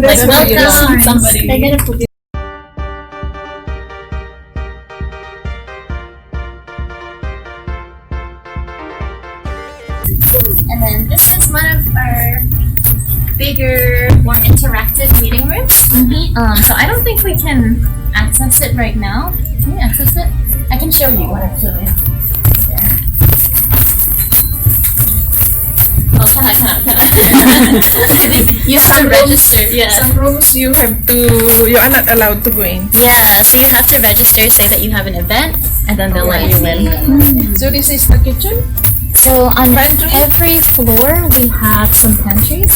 Like, welcome, somebody. I gotta put it. And then this is one of our bigger, more interactive meeting rooms. So I don't think we can access it right now. Can we access it? I can show you actually. Oh, can I? You have to register. Yeah. Some rooms you're not allowed to go in. Yeah, so you have to register, say that you have an event, and then they'll let you in. So this is the kitchen? So on Pantry? every floor we have some pantries,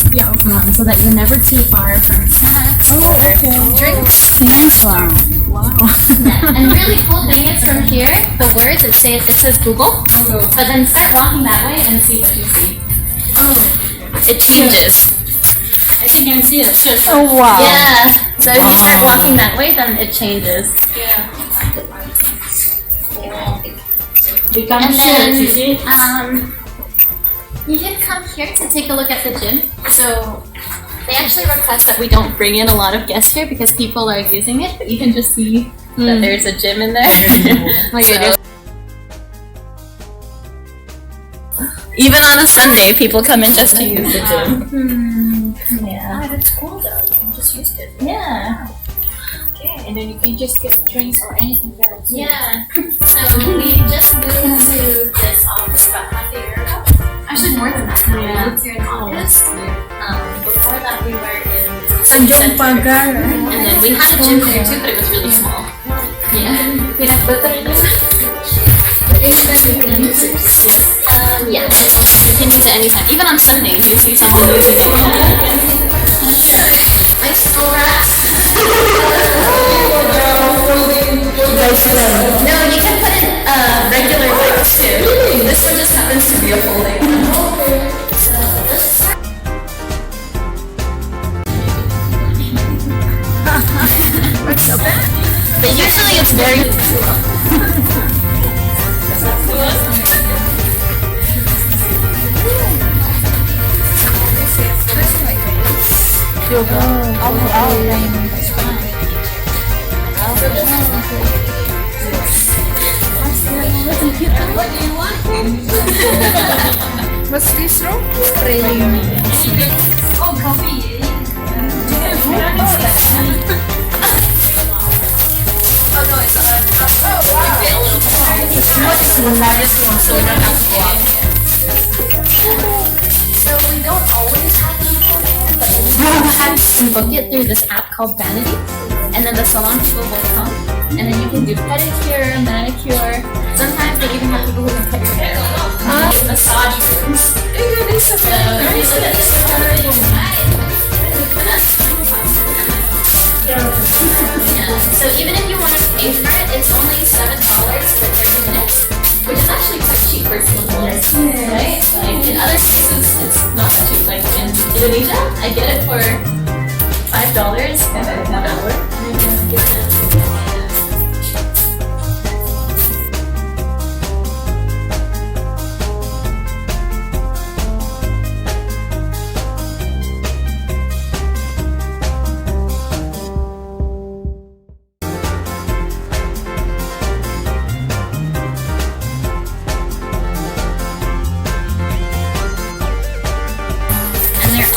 so that you're never too far from snacks or drinks. Nice one. Wow. And really cool thing is from here, the words it says Google, but then start walking that way and see what you see. It changes. I can guarantee it. Oh wow. Yeah. So if you start walking that way, then it changes. Yeah. And then, you can come here to take a look at the gym. So they actually request that we don't bring in a lot of guests here because people are using it, but you can just see that there's a gym in there. My goodness. Even on a Sunday, people come in just to use the gym. Yeah. Ah, that's cool though. You can just use it. Yeah. Okay, and then you can just get drinks or anything there too. Yeah. So we just moved to this office about half a year ago. Actually, more than that. We moved here in August. Before that, we were in Tanjong Pagar. and then we had a gym there too, but it was really small. Yeah. Yeah, you can use it anytime. Even on Sundays, you see someone using it. Nice rats. No, you can put in regular bikes too. This one just happens to be a folding one. So this. What's so bad? But usually it's very. What do you want? What's this room? Oh, coffee. Oh no, it's What's the largest one so we don't have to go out? So we don't always have people here, but when we have you can book it through this app called Vanity, and then the salon people will come, and then you can do pedicure, manicure. Sometimes they even have people who can cut your hair. Massage rooms. So if you look at this yeah. So even if you want to pay for it, it's only $7 for 30 minutes, which is actually quite cheap for salon, right? Like in other places, it's not that cheap. Like in Indonesia, I get it for $5 an hour.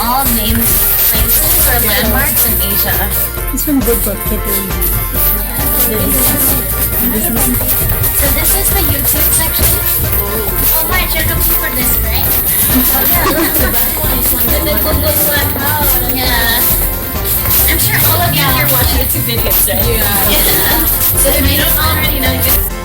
All named places or landmarks in Asia. This one good for catering. So this is the YouTube section. Oh my, you're looking for this, right? Oh yeah, look, the back one is one. Yeah. I'm sure all of you here watch YouTube videos, right? Yeah. So if you don't already know, just